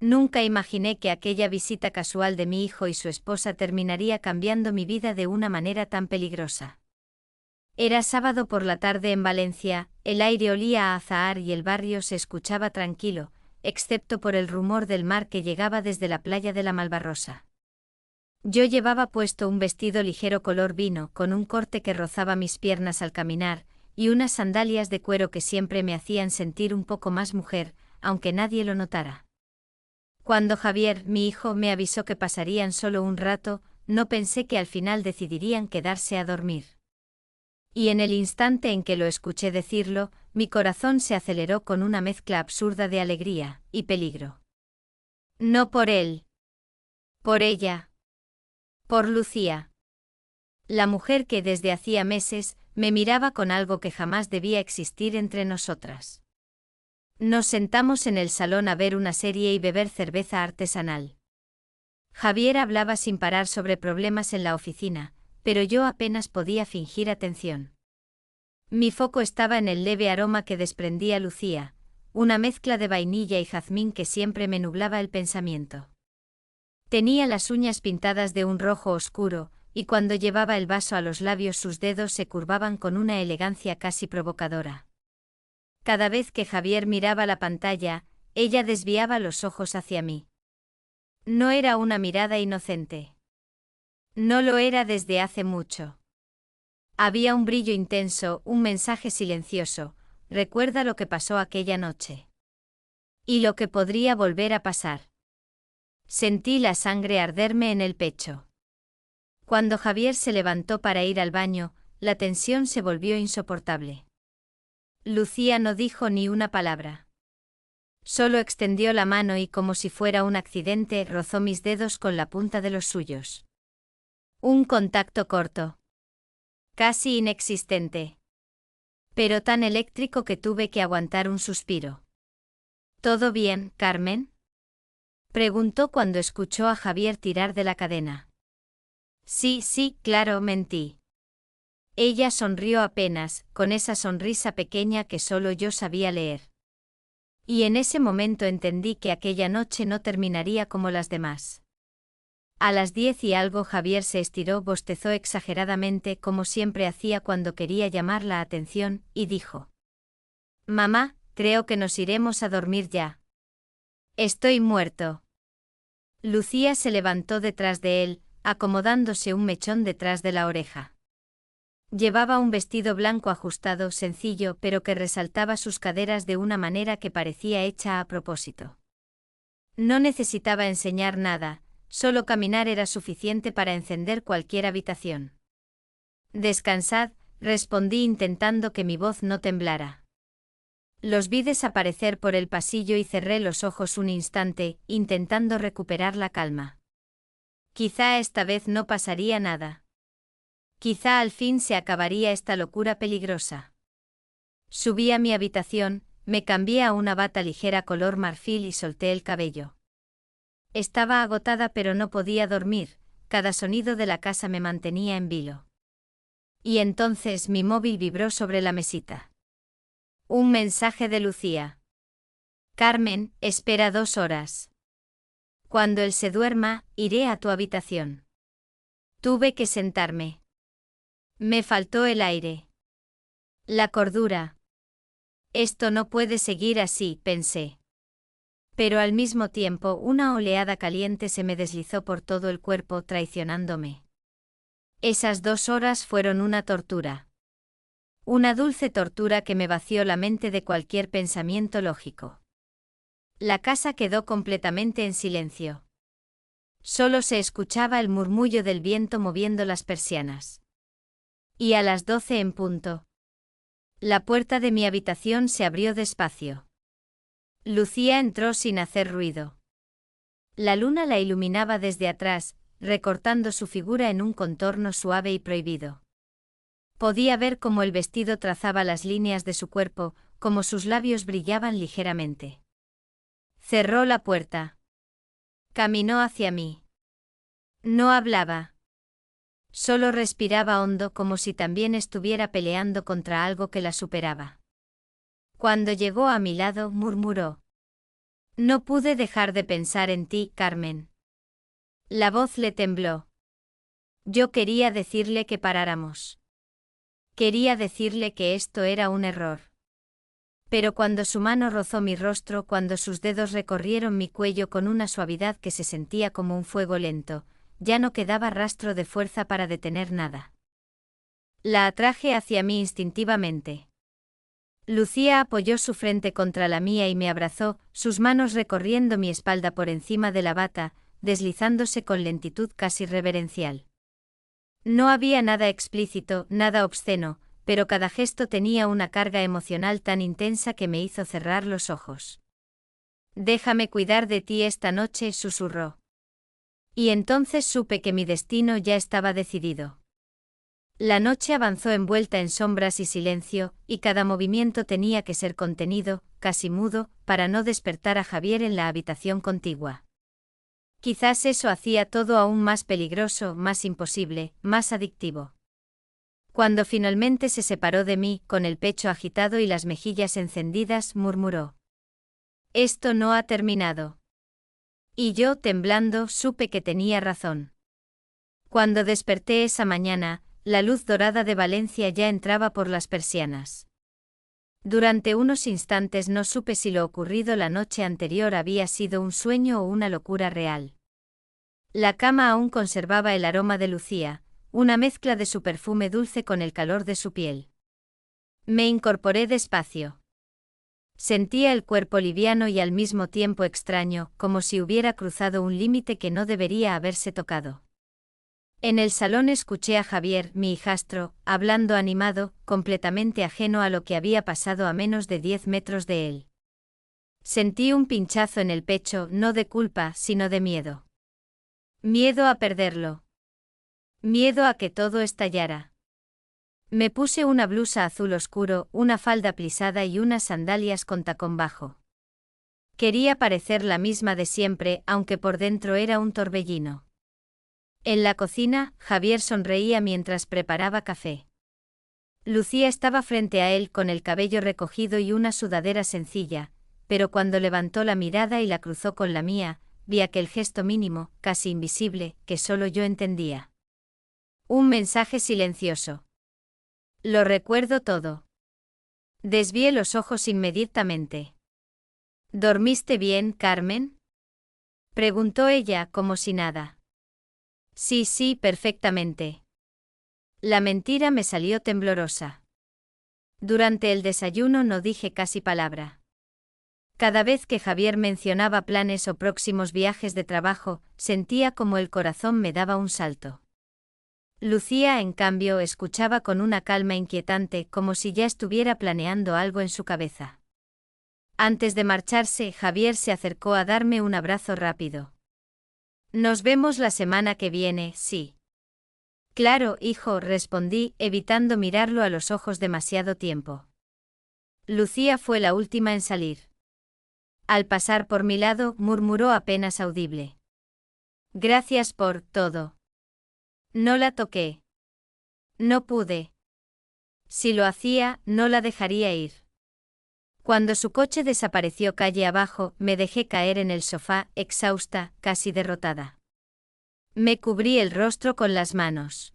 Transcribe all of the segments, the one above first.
Nunca imaginé que aquella visita casual de mi hijo y su esposa terminaría cambiando mi vida de una manera tan peligrosa. Era sábado por la tarde en Valencia, el aire olía a azahar y el barrio se escuchaba tranquilo, excepto por el rumor del mar que llegaba desde la playa de la Malvarrosa. Yo llevaba puesto un vestido ligero color vino con un corte que rozaba mis piernas al caminar, y unas sandalias de cuero que siempre me hacían sentir un poco más mujer, aunque nadie lo notara. Cuando Javier, mi hijo, me avisó que pasarían solo un rato, no pensé que al final decidirían quedarse a dormir. Y en el instante en que lo escuché decirlo, mi corazón se aceleró con una mezcla absurda de alegría y peligro. No por él. Por ella. Por Lucía. La mujer que desde hacía meses me miraba con algo que jamás debía existir entre nosotras. Nos sentamos en el salón a ver una serie y beber cerveza artesanal. Javier hablaba sin parar sobre problemas en la oficina, pero yo apenas podía fingir atención. Mi foco estaba en el leve aroma que desprendía Lucía, una mezcla de vainilla y jazmín que siempre me nublaba el pensamiento. Tenía las uñas pintadas de un rojo oscuro, y cuando llevaba el vaso a los labios sus dedos se curvaban con una elegancia casi provocadora. Cada vez que Javier miraba la pantalla, ella desviaba los ojos hacia mí. No era una mirada inocente. No lo era desde hace mucho. Había un brillo intenso, un mensaje silencioso: recuerda lo que pasó aquella noche. Y lo que podría volver a pasar. Sentí la sangre arderme en el pecho. Cuando Javier se levantó para ir al baño, la tensión se volvió insoportable. Lucía no dijo ni una palabra. Solo extendió la mano y, como si fuera un accidente, rozó mis dedos con la punta de los suyos. Un contacto corto. Casi inexistente. Pero tan eléctrico que tuve que aguantar un suspiro. ¿Todo bien, Carmen?, preguntó cuando escuchó a Javier tirar de la cadena. Sí, claro, mentí. Ella sonrió apenas, con esa sonrisa pequeña que solo yo sabía leer. Y en ese momento entendí que aquella noche no terminaría como las demás. A las 10 y algo Javier se estiró, bostezó exageradamente como siempre hacía cuando quería llamar la atención, y dijo: Mamá, creo que nos iremos a dormir ya. Estoy muerto. Lucía se levantó detrás de él, acomodándose un mechón detrás de la oreja. Llevaba un vestido blanco ajustado, sencillo, pero que resaltaba sus caderas de una manera que parecía hecha a propósito. No necesitaba enseñar nada, solo caminar era suficiente para encender cualquier habitación. Descansad, respondí intentando que mi voz no temblara. Los vi desaparecer por el pasillo y cerré los ojos un instante, intentando recuperar la calma. Quizá esta vez no pasaría nada. Quizá al fin se acabaría esta locura peligrosa. Subí a mi habitación, me cambié a una bata ligera color marfil y solté el cabello. Estaba agotada pero no podía dormir, cada sonido de la casa me mantenía en vilo. Y entonces mi móvil vibró sobre la mesita. Un mensaje de Lucía. Carmen, espera 2 horas. Cuando él se duerma, iré a tu habitación. Tuve que sentarme. Me faltó el aire. La cordura. Esto no puede seguir así, pensé. Pero al mismo tiempo una oleada caliente se me deslizó por todo el cuerpo, traicionándome. Esas 2 horas fueron una tortura. Una dulce tortura que me vació la mente de cualquier pensamiento lógico. La casa quedó completamente en silencio. Solo se escuchaba el murmullo del viento moviendo las persianas. Y a las 12 en punto. La puerta de mi habitación se abrió despacio. Lucía entró sin hacer ruido. La luna la iluminaba desde atrás, recortando su figura en un contorno suave y prohibido. Podía ver cómo el vestido trazaba las líneas de su cuerpo, cómo sus labios brillaban ligeramente. Cerró la puerta. Caminó hacia mí. No hablaba. Solo respiraba hondo como si también estuviera peleando contra algo que la superaba. Cuando llegó a mi lado, murmuró: No pude dejar de pensar en ti, Carmen. La voz le tembló. Yo quería decirle que paráramos. Quería decirle que esto era un error. Pero cuando su mano rozó mi rostro, cuando sus dedos recorrieron mi cuello con una suavidad que se sentía como un fuego lento, ya no quedaba rastro de fuerza para detener nada. La atraje hacia mí instintivamente. Lucía apoyó su frente contra la mía y me abrazó, sus manos recorriendo mi espalda por encima de la bata, deslizándose con lentitud casi reverencial. No había nada explícito, nada obsceno, pero cada gesto tenía una carga emocional tan intensa que me hizo cerrar los ojos. «Déjame cuidar de ti esta noche», susurró. Y entonces supe que mi destino ya estaba decidido. La noche avanzó envuelta en sombras y silencio, y cada movimiento tenía que ser contenido, casi mudo, para no despertar a Javier en la habitación contigua. Quizás eso hacía todo aún más peligroso, más imposible, más adictivo. Cuando finalmente se separó de mí, con el pecho agitado y las mejillas encendidas, murmuró: «Esto no ha terminado». Y yo, temblando, supe que tenía razón. Cuando desperté esa mañana, la luz dorada de Valencia ya entraba por las persianas. Durante unos instantes no supe si lo ocurrido la noche anterior había sido un sueño o una locura real. La cama aún conservaba el aroma de Lucía, una mezcla de su perfume dulce con el calor de su piel. Me incorporé despacio. Sentía el cuerpo liviano y al mismo tiempo extraño, como si hubiera cruzado un límite que no debería haberse tocado. En el salón escuché a Javier, mi hijastro, hablando animado, completamente ajeno a lo que había pasado a menos de 10 metros de él. Sentí un pinchazo en el pecho, no de culpa, sino de miedo. Miedo a perderlo. Miedo a que todo estallara. Me puse una blusa azul oscuro, una falda plisada y unas sandalias con tacón bajo. Quería parecer la misma de siempre, aunque por dentro era un torbellino. En la cocina, Javier sonreía mientras preparaba café. Lucía estaba frente a él con el cabello recogido y una sudadera sencilla, pero cuando levantó la mirada y la cruzó con la mía, vi aquel gesto mínimo, casi invisible, que solo yo entendía. Un mensaje silencioso. Lo recuerdo todo. Desvié los ojos inmediatamente. ¿Dormiste bien, Carmen?, preguntó ella, como si nada. Sí, perfectamente. La mentira me salió temblorosa. Durante el desayuno no dije casi palabra. Cada vez que Javier mencionaba planes o próximos viajes de trabajo, sentía como el corazón me daba un salto. Lucía, en cambio, escuchaba con una calma inquietante, como si ya estuviera planeando algo en su cabeza. Antes de marcharse, Javier se acercó a darme un abrazo rápido. «Nos vemos la semana que viene, sí». «Claro, hijo», respondí, evitando mirarlo a los ojos demasiado tiempo. Lucía fue la última en salir. Al pasar por mi lado, murmuró apenas audible: «Gracias por todo». No la toqué. No pude. Si lo hacía, no la dejaría ir. Cuando su coche desapareció calle abajo, me dejé caer en el sofá, exhausta, casi derrotada. Me cubrí el rostro con las manos.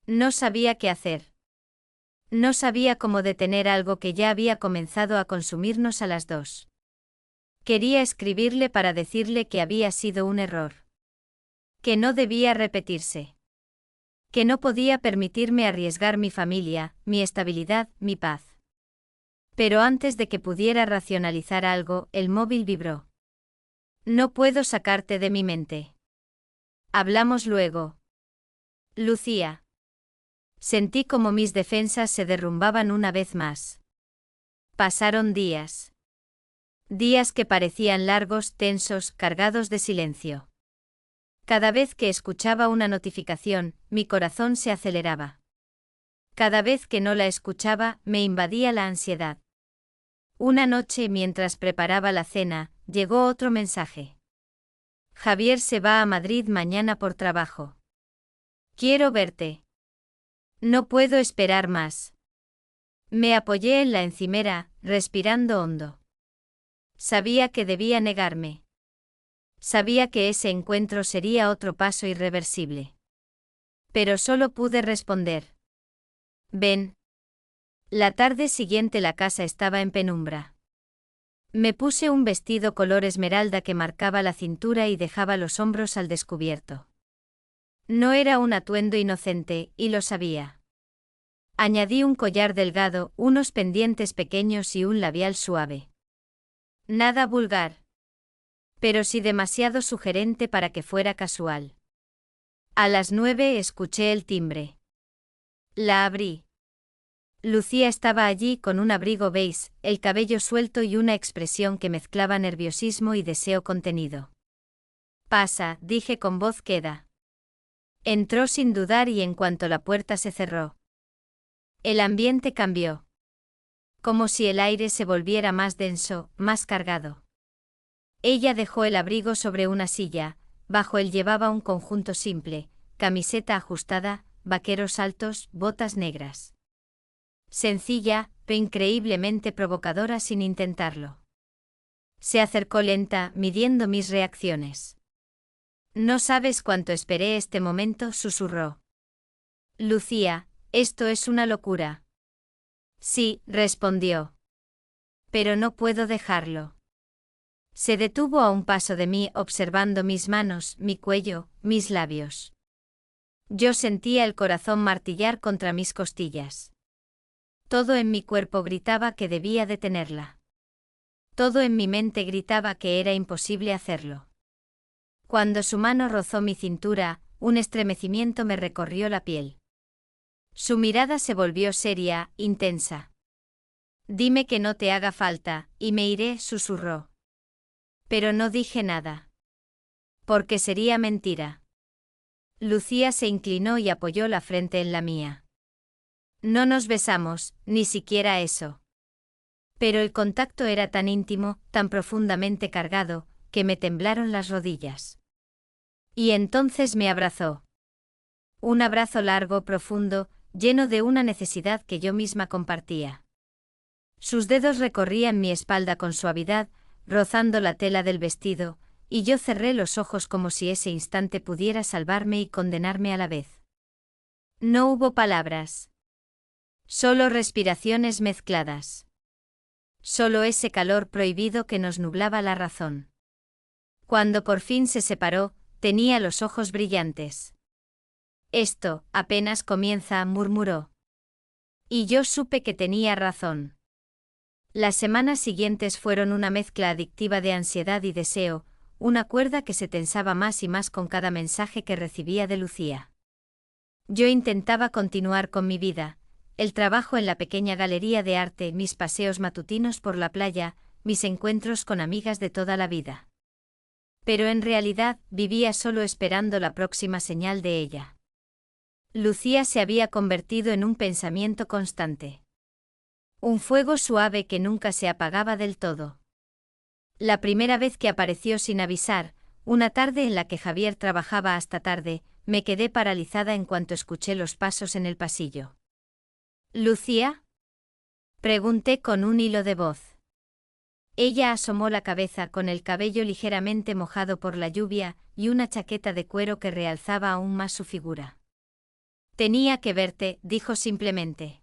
No sabía qué hacer. No sabía cómo detener algo que ya había comenzado a consumirnos a las dos. Quería escribirle para decirle que había sido un error. Que no debía repetirse. Que no podía permitirme arriesgar mi familia, mi estabilidad, mi paz. Pero antes de que pudiera racionalizar algo, el móvil vibró. «No puedo sacarte de mi mente. Hablamos luego». Lucía. Sentí como mis defensas se derrumbaban una vez más. Pasaron días. Días que parecían largos, tensos, cargados de silencio. Cada vez que escuchaba una notificación, mi corazón se aceleraba. Cada vez que no la escuchaba, me invadía la ansiedad. Una noche, mientras preparaba la cena, llegó otro mensaje. «Javier se va a Madrid mañana por trabajo. Quiero verte. No puedo esperar más». Me apoyé en la encimera, respirando hondo. Sabía que debía negarme. Sabía que ese encuentro sería otro paso irreversible. Pero solo pude responder. Ven. La tarde siguiente la casa estaba en penumbra. Me puse un vestido color esmeralda que marcaba la cintura y dejaba los hombros al descubierto. No era un atuendo inocente, y lo sabía. Añadí un collar delgado, unos pendientes pequeños y un labial suave. Nada vulgar. Pero sí demasiado sugerente para que fuera casual. A las 9 escuché el timbre. La abrí. Lucía estaba allí con un abrigo beige, el cabello suelto y una expresión que mezclaba nerviosismo y deseo contenido. Pasa, dije con voz queda. Entró sin dudar y en cuanto la puerta se cerró. El ambiente cambió. Como si el aire se volviera más denso, más cargado. Ella dejó el abrigo sobre una silla, bajo él llevaba un conjunto simple, camiseta ajustada, vaqueros altos, botas negras. Sencilla, pero increíblemente provocadora sin intentarlo. Se acercó lenta, midiendo mis reacciones. No sabes cuánto esperé este momento, susurró. Lucía, esto es una locura. Sí, respondió. Pero no puedo dejarlo. Se detuvo a un paso de mí observando mis manos, mi cuello, mis labios. Yo sentía el corazón martillar contra mis costillas. Todo en mi cuerpo gritaba que debía detenerla. Todo en mi mente gritaba que era imposible hacerlo. Cuando su mano rozó mi cintura, un estremecimiento me recorrió la piel. Su mirada se volvió seria, intensa. Dime que no te haga falta, y me iré, susurró. Pero no dije nada. Porque sería mentira. Lucía se inclinó y apoyó la frente en la mía. No nos besamos, ni siquiera eso. Pero el contacto era tan íntimo, tan profundamente cargado, que me temblaron las rodillas. Y entonces me abrazó. Un abrazo largo, profundo, lleno de una necesidad que yo misma compartía. Sus dedos recorrían mi espalda con suavidad, rozando la tela del vestido, y yo cerré los ojos como si ese instante pudiera salvarme y condenarme a la vez. No hubo palabras. Solo respiraciones mezcladas. Solo ese calor prohibido que nos nublaba la razón. Cuando por fin se separó, tenía los ojos brillantes. Esto, apenas comienza, murmuró. Y yo supe que tenía razón. Las semanas siguientes fueron una mezcla adictiva de ansiedad y deseo, una cuerda que se tensaba más y más con cada mensaje que recibía de Lucía. Yo intentaba continuar con mi vida, el trabajo en la pequeña galería de arte, mis paseos matutinos por la playa, mis encuentros con amigas de toda la vida. Pero en realidad, vivía solo esperando la próxima señal de ella. Lucía se había convertido en un pensamiento constante. Un fuego suave que nunca se apagaba del todo. La primera vez que apareció sin avisar, una tarde en la que Javier trabajaba hasta tarde, me quedé paralizada en cuanto escuché los pasos en el pasillo. ¿Lucía? Pregunté con un hilo de voz. Ella asomó la cabeza con el cabello ligeramente mojado por la lluvia y una chaqueta de cuero que realzaba aún más su figura. Tenía que verte, dijo simplemente.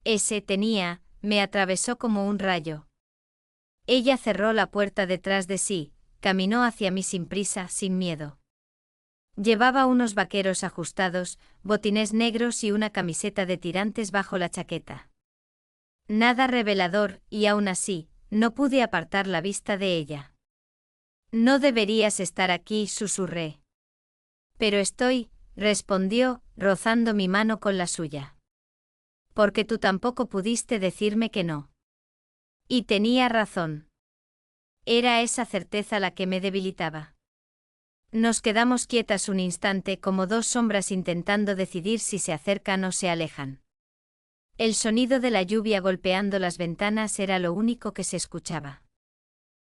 Ese tenía, me atravesó como un rayo. Ella cerró la puerta detrás de sí, caminó hacia mí sin prisa, sin miedo. Llevaba unos vaqueros ajustados, botines negros y una camiseta de tirantes bajo la chaqueta. Nada revelador, y aún así, no pude apartar la vista de ella. No deberías estar aquí, susurré. Pero estoy, respondió, rozando mi mano con la suya. Porque tú tampoco pudiste decirme que no. Y tenía razón. Era esa certeza la que me debilitaba. Nos quedamos quietas un instante como dos sombras intentando decidir si se acercan o se alejan. El sonido de la lluvia golpeando las ventanas era lo único que se escuchaba.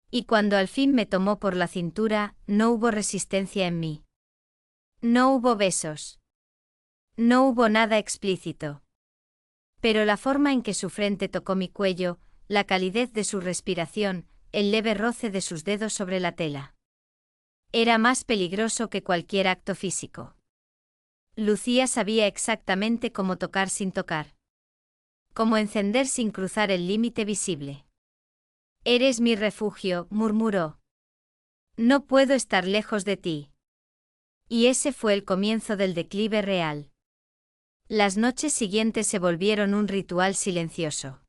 Y cuando al fin me tomó por la cintura, no hubo resistencia en mí. No hubo besos. No hubo nada explícito. Pero la forma en que su frente tocó mi cuello, la calidez de su respiración, el leve roce de sus dedos sobre la tela. Era más peligroso que cualquier acto físico. Lucía sabía exactamente cómo tocar sin tocar. Cómo encender sin cruzar el límite visible. «Eres mi refugio», murmuró. «No puedo estar lejos de ti». Y ese fue el comienzo del declive real. Las noches siguientes se volvieron un ritual silencioso.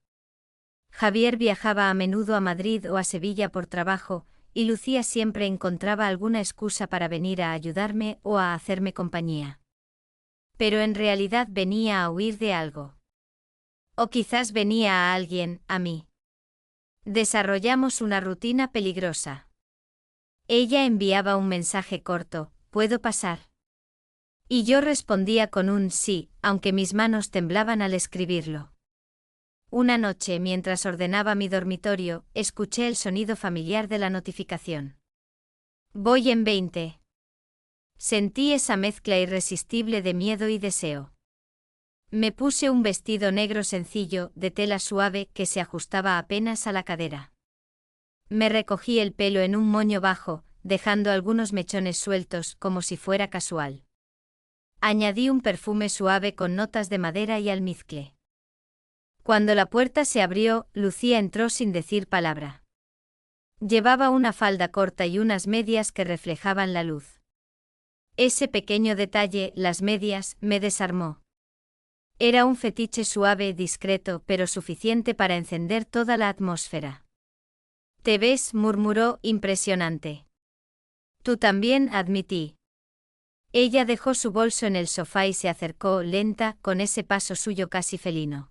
Javier viajaba a menudo a Madrid o a Sevilla por trabajo, y Lucía siempre encontraba alguna excusa para venir a ayudarme o a hacerme compañía. Pero en realidad venía a huir de algo. O quizás venía a alguien, a mí. Desarrollamos una rutina peligrosa. Ella enviaba un mensaje corto: «¿Puedo pasar?». Y yo respondía con un sí, aunque mis manos temblaban al escribirlo. Una noche, mientras ordenaba mi dormitorio, escuché el sonido familiar de la notificación. «Voy en 20». Sentí esa mezcla irresistible de miedo y deseo. Me puse un vestido negro sencillo, de tela suave, que se ajustaba apenas a la cadera. Me recogí el pelo en un moño bajo, dejando algunos mechones sueltos, como si fuera casual. Añadí un perfume suave con notas de madera y almizcle. Cuando la puerta se abrió, Lucía entró sin decir palabra. Llevaba una falda corta y unas medias que reflejaban la luz. Ese pequeño detalle, las medias, me desarmó. Era un fetiche suave, discreto, pero suficiente para encender toda la atmósfera. «Te ves», murmuró, «impresionante». «Tú también», admití. Ella dejó su bolso en el sofá y se acercó, lenta, con ese paso suyo casi felino.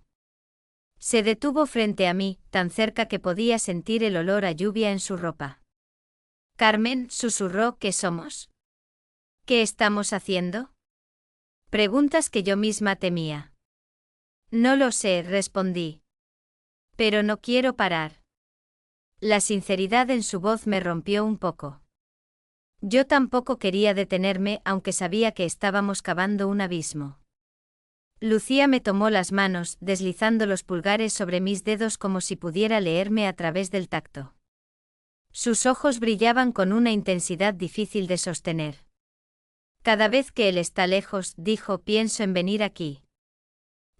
Se detuvo frente a mí, tan cerca que podía sentir el olor a lluvia en su ropa. «Carmen», susurró, «¿qué somos? ¿Qué estamos haciendo?». Preguntas que yo misma temía. «No lo sé», respondí. «Pero no quiero parar». La sinceridad en su voz me rompió un poco. Yo tampoco quería detenerme, aunque sabía que estábamos cavando un abismo. Lucía me tomó las manos, deslizando los pulgares sobre mis dedos como si pudiera leerme a través del tacto. Sus ojos brillaban con una intensidad difícil de sostener. «Cada vez que él está lejos», dijo, «pienso en venir aquí.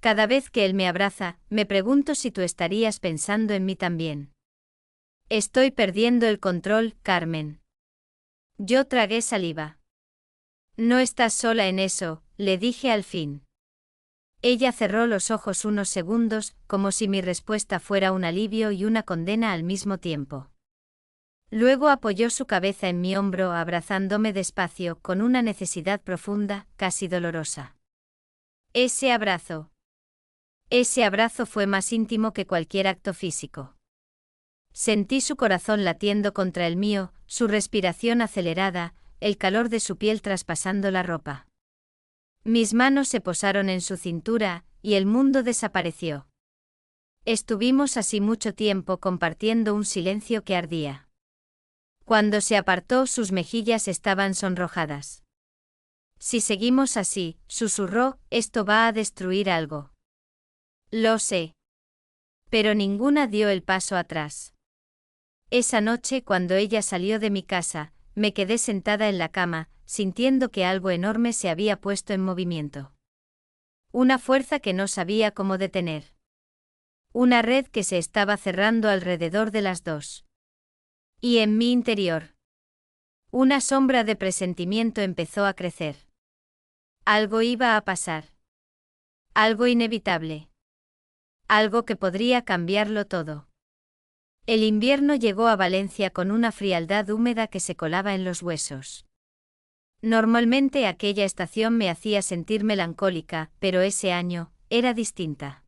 Cada vez que él me abraza, me pregunto si tú estarías pensando en mí también». «Estoy perdiendo el control, Carmen». Yo tragué saliva. «No estás sola en eso», le dije al fin. Ella cerró los ojos unos segundos, como si mi respuesta fuera un alivio y una condena al mismo tiempo. Luego apoyó su cabeza en mi hombro, abrazándome despacio, con una necesidad profunda, casi dolorosa. Ese abrazo fue más íntimo que cualquier acto físico. Sentí su corazón latiendo contra el mío, su respiración acelerada, el calor de su piel traspasando la ropa. Mis manos se posaron en su cintura, y el mundo desapareció. Estuvimos así mucho tiempo compartiendo un silencio que ardía. Cuando se apartó, sus mejillas estaban sonrojadas. «Si seguimos así», susurró, «esto va a destruir algo». «Lo sé». Pero ninguna dio el paso atrás. Esa noche, cuando ella salió de mi casa, me quedé sentada en la cama, sintiendo que algo enorme se había puesto en movimiento. Una fuerza que no sabía cómo detener. Una red que se estaba cerrando alrededor de las dos. Y en mi interior, una sombra de presentimiento empezó a crecer. Algo iba a pasar. Algo inevitable. Algo que podría cambiarlo todo. El invierno llegó a Valencia con una frialdad húmeda que se colaba en los huesos. Normalmente aquella estación me hacía sentir melancólica, pero ese año, era distinta.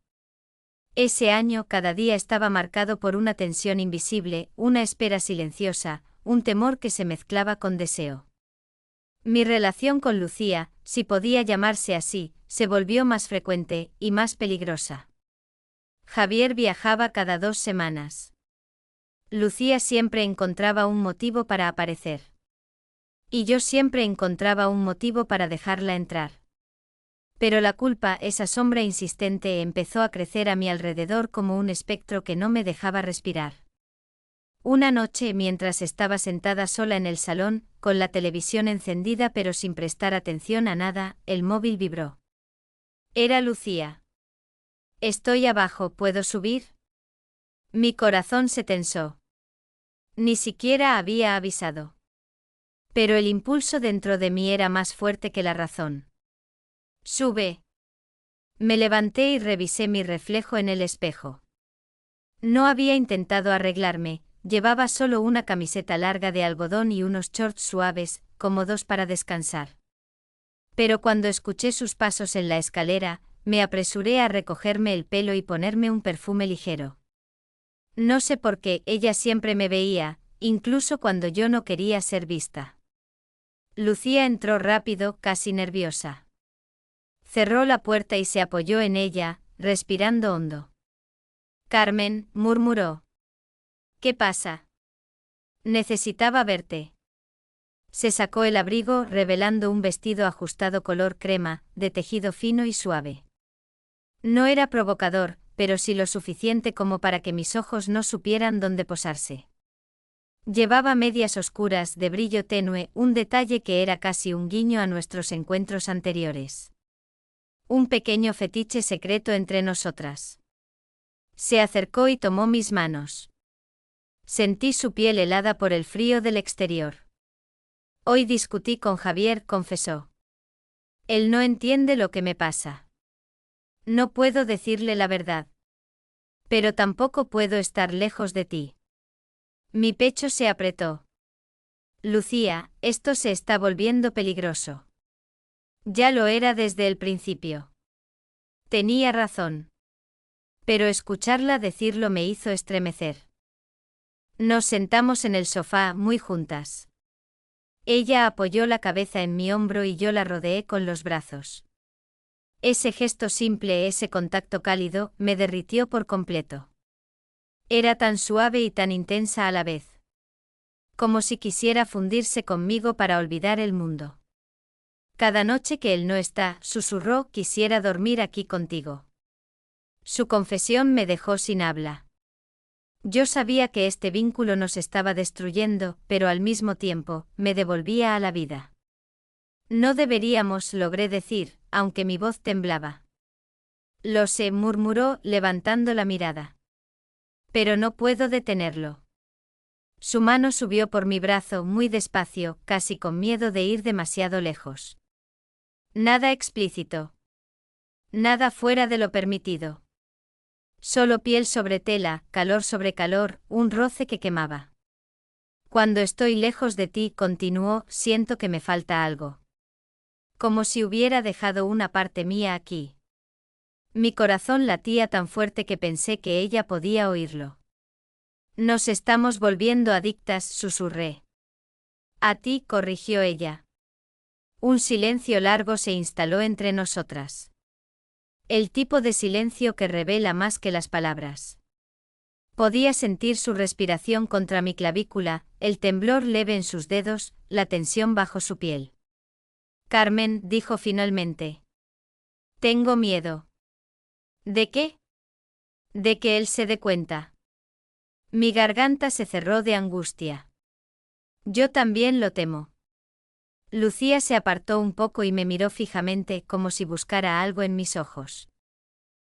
Ese año cada día estaba marcado por una tensión invisible, una espera silenciosa, un temor que se mezclaba con deseo. Mi relación con Lucía, si podía llamarse así, se volvió más frecuente y más peligrosa. Javier viajaba cada 2 semanas. Lucía siempre encontraba un motivo para aparecer. Y yo siempre encontraba un motivo para dejarla entrar. Pero la culpa, esa sombra insistente, empezó a crecer a mi alrededor como un espectro que no me dejaba respirar. Una noche, mientras estaba sentada sola en el salón, con la televisión encendida pero sin prestar atención a nada, el móvil vibró. Era Lucía. Estoy abajo, ¿puedo subir? Mi corazón se tensó. Ni siquiera había avisado. Pero el impulso dentro de mí era más fuerte que la razón. Sube. Me levanté y revisé mi reflejo en el espejo. No había intentado arreglarme, llevaba solo una camiseta larga de algodón y unos shorts suaves, cómodos para descansar. Pero cuando escuché sus pasos en la escalera, me apresuré a recogerme el pelo y ponerme un perfume ligero. No sé por qué, ella siempre me veía, incluso cuando yo no quería ser vista. Lucía entró rápido, casi nerviosa. Cerró la puerta y se apoyó en ella, respirando hondo. Carmen, murmuró. ¿Qué pasa? Necesitaba verte. Se sacó el abrigo, revelando un vestido ajustado color crema, de tejido fino y suave. No era provocador, pero sí lo suficiente como para que mis ojos no supieran dónde posarse. Llevaba medias oscuras de brillo tenue, un detalle que era casi un guiño a nuestros encuentros anteriores. Un pequeño fetiche secreto entre nosotras. Se acercó y tomó mis manos. Sentí su piel helada por el frío del exterior. Hoy discutí con Javier, confesó. Él no entiende lo que me pasa. No puedo decirle la verdad. Pero tampoco puedo estar lejos de ti. Mi pecho se apretó. Lucía, esto se está volviendo peligroso. Ya lo era desde el principio. Tenía razón. Pero escucharla decirlo me hizo estremecer. Nos sentamos en el sofá, muy juntas. Ella apoyó la cabeza en mi hombro y yo la rodeé con los brazos. Ese gesto simple, ese contacto cálido, me derritió por completo. Era tan suave y tan intensa a la vez. Como si quisiera fundirse conmigo para olvidar el mundo. Cada noche que él no está, susurró, quisiera dormir aquí contigo. Su confesión me dejó sin habla. Yo sabía que este vínculo nos estaba destruyendo, pero al mismo tiempo, me devolvía a la vida. No deberíamos, logré decir, aunque mi voz temblaba. Lo sé, murmuró, levantando la mirada. Pero no puedo detenerlo. Su mano subió por mi brazo muy despacio, casi con miedo de ir demasiado lejos. Nada explícito. Nada fuera de lo permitido. Solo piel sobre tela, calor sobre calor, un roce que quemaba. Cuando estoy lejos de ti, continuó, siento que me falta algo. Como si hubiera dejado una parte mía aquí. Mi corazón latía tan fuerte que pensé que ella podía oírlo. Nos estamos volviendo adictas, susurré. A ti, corrigió ella. Un silencio largo se instaló entre nosotras. El tipo de silencio que revela más que las palabras. Podía sentir su respiración contra mi clavícula, el temblor leve en sus dedos, la tensión bajo su piel. Carmen, dijo finalmente. Tengo miedo. ¿De qué? De que él se dé cuenta. Mi garganta se cerró de angustia. Yo también lo temo. Lucía se apartó un poco y me miró fijamente, como si buscara algo en mis ojos.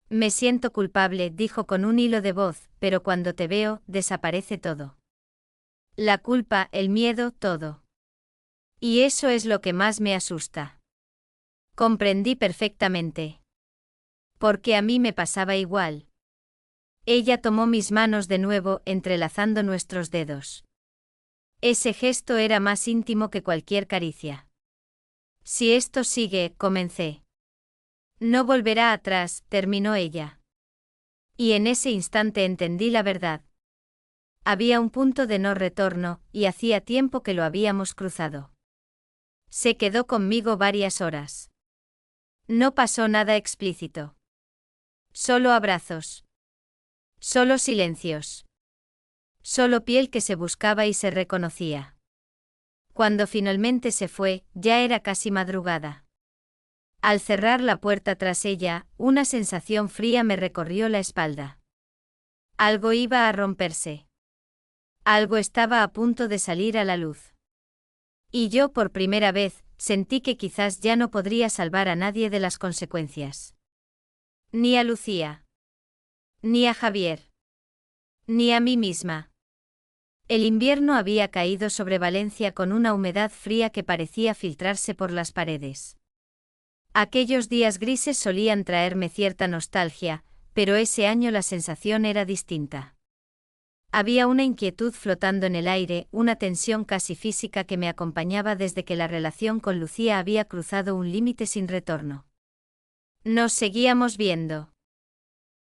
Me siento culpable, dijo con un hilo de voz, pero cuando te veo, desaparece todo. La culpa, el miedo, todo. Y eso es lo que más me asusta. Comprendí perfectamente. Porque a mí me pasaba igual. Ella tomó mis manos de nuevo, entrelazando nuestros dedos. Ese gesto era más íntimo que cualquier caricia. Si esto sigue, comencé. No volverá atrás, terminó ella. Y en ese instante entendí la verdad. Había un punto de no retorno, y hacía tiempo que lo habíamos cruzado. Se quedó conmigo varias horas. No pasó nada explícito. Solo abrazos. Solo silencios. Solo piel que se buscaba y se reconocía. Cuando finalmente se fue, ya era casi madrugada. Al cerrar la puerta tras ella, una sensación fría me recorrió la espalda. Algo iba a romperse. Algo estaba a punto de salir a la luz. Y yo, por primera vez, sentí que quizás ya no podría salvar a nadie de las consecuencias. Ni a Lucía. Ni a Javier. Ni a mí misma. El invierno había caído sobre Valencia con una humedad fría que parecía filtrarse por las paredes. Aquellos días grises solían traerme cierta nostalgia, pero ese año la sensación era distinta. Había una inquietud flotando en el aire, una tensión casi física que me acompañaba desde que la relación con Lucía había cruzado un límite sin retorno. Nos seguíamos viendo.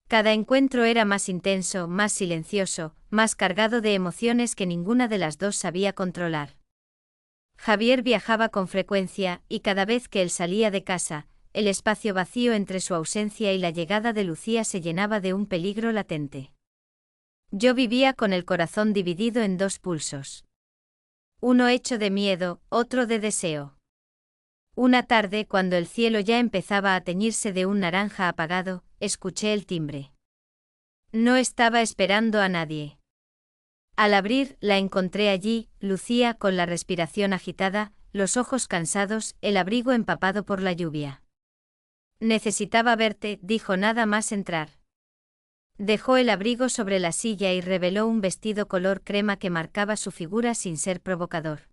Cada encuentro era más intenso, más silencioso, más cargado de emociones que ninguna de las dos sabía controlar. Javier viajaba con frecuencia, y cada vez que él salía de casa, el espacio vacío entre su ausencia y la llegada de Lucía se llenaba de un peligro latente. Yo vivía con el corazón dividido en dos pulsos. Uno hecho de miedo, otro de deseo. Una tarde, cuando el cielo ya empezaba a teñirse de un naranja apagado, escuché el timbre. No estaba esperando a nadie. Al abrir, la encontré allí, Lucía, con la respiración agitada, los ojos cansados, el abrigo empapado por la lluvia. Necesitaba verte, dijo nada más entrar. Dejó el abrigo sobre la silla y reveló un vestido color crema que marcaba su figura sin ser provocador.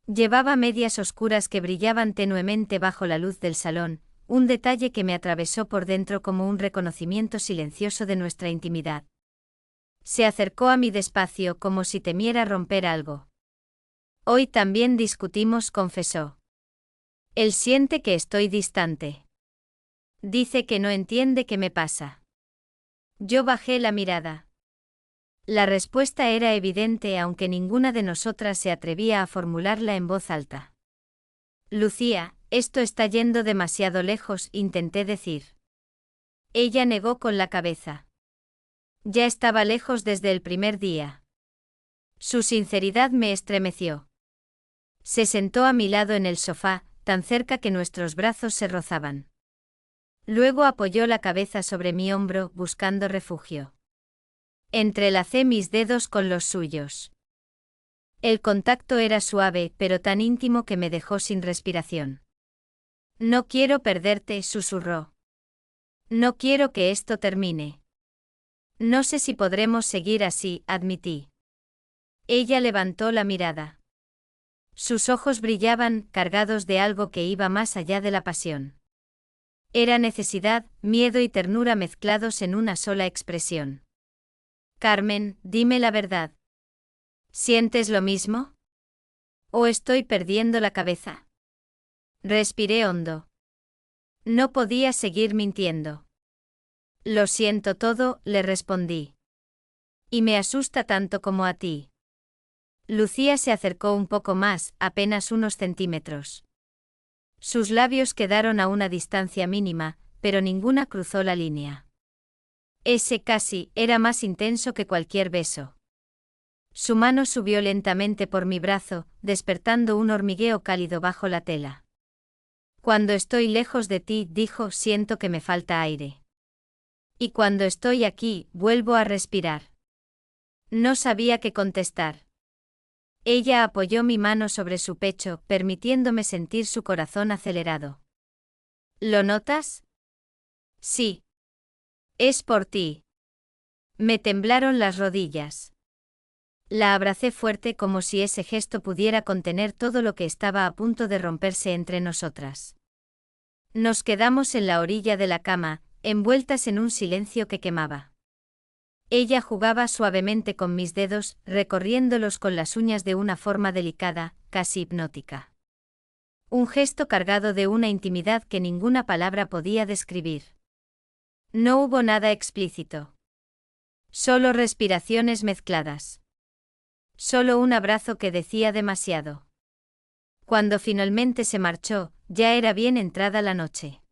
Llevaba medias oscuras que brillaban tenuemente bajo la luz del salón, un detalle que me atravesó por dentro como un reconocimiento silencioso de nuestra intimidad. Se acercó a mí despacio como si temiera romper algo. Hoy también discutimos, confesó. Él siente que estoy distante. Dice que no entiende qué me pasa. Yo bajé la mirada. La respuesta era evidente aunque ninguna de nosotras se atrevía a formularla en voz alta. Lucía, esto está yendo demasiado lejos, intenté decir. Ella negó con la cabeza. Ya estaba lejos desde el primer día. Su sinceridad me estremeció. Se sentó a mi lado en el sofá, tan cerca que nuestros brazos se rozaban. Luego apoyó la cabeza sobre mi hombro, buscando refugio. Entrelacé mis dedos con los suyos. El contacto era suave, pero tan íntimo que me dejó sin respiración. No quiero perderte, susurró. No quiero que esto termine. No sé si podremos seguir así, admití. Ella levantó la mirada. Sus ojos brillaban, cargados de algo que iba más allá de la pasión. Era necesidad, miedo y ternura mezclados en una sola expresión. Carmen, dime la verdad. ¿Sientes lo mismo? ¿O estoy perdiendo la cabeza? Respiré hondo. No podía seguir mintiendo. Lo siento todo, le respondí. Y me asusta tanto como a ti. Lucía se acercó un poco más, apenas unos centímetros. Sus labios quedaron a una distancia mínima, pero ninguna cruzó la línea. Ese casi era más intenso que cualquier beso. Su mano subió lentamente por mi brazo, despertando un hormigueo cálido bajo la tela. Cuando estoy lejos de ti, dijo, siento que me falta aire. Y cuando estoy aquí, vuelvo a respirar. No sabía qué contestar. Ella apoyó mi mano sobre su pecho, permitiéndome sentir su corazón acelerado. ¿Lo notas? Sí. Es por ti. Me temblaron las rodillas. La abracé fuerte como si ese gesto pudiera contener todo lo que estaba a punto de romperse entre nosotras. Nos quedamos en la orilla de la cama, envueltas en un silencio que quemaba. Ella jugaba suavemente con mis dedos, recorriéndolos con las uñas de una forma delicada, casi hipnótica. Un gesto cargado de una intimidad que ninguna palabra podía describir. No hubo nada explícito. Solo respiraciones mezcladas. Solo un abrazo que decía demasiado. Cuando finalmente se marchó, ya era bien entrada la noche.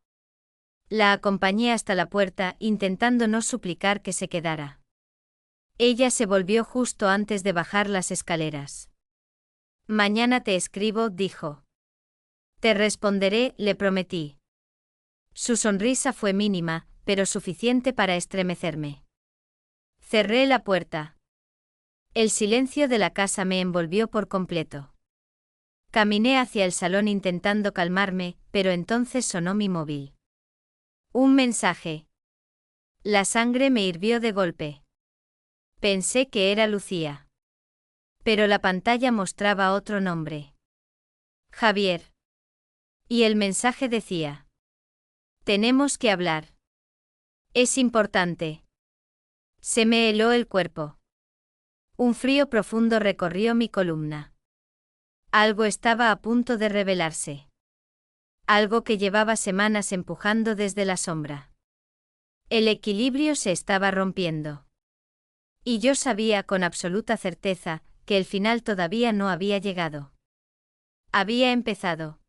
La acompañé hasta la puerta, intentando no suplicar que se quedara. Ella se volvió justo antes de bajar las escaleras. Mañana te escribo, dijo. Te responderé, le prometí. Su sonrisa fue mínima, pero suficiente para estremecerme. Cerré la puerta. El silencio de la casa me envolvió por completo. Caminé hacia el salón intentando calmarme, pero entonces sonó mi móvil. Un mensaje. La sangre me hirvió de golpe. Pensé que era Lucía. Pero la pantalla mostraba otro nombre. Javier. Y el mensaje decía: tenemos que hablar. Es importante. Se me heló el cuerpo. Un frío profundo recorrió mi columna. Algo estaba a punto de revelarse. Algo que llevaba semanas empujando desde la sombra. El equilibrio se estaba rompiendo. Y yo sabía con absoluta certeza que el final todavía no había llegado. Había empezado.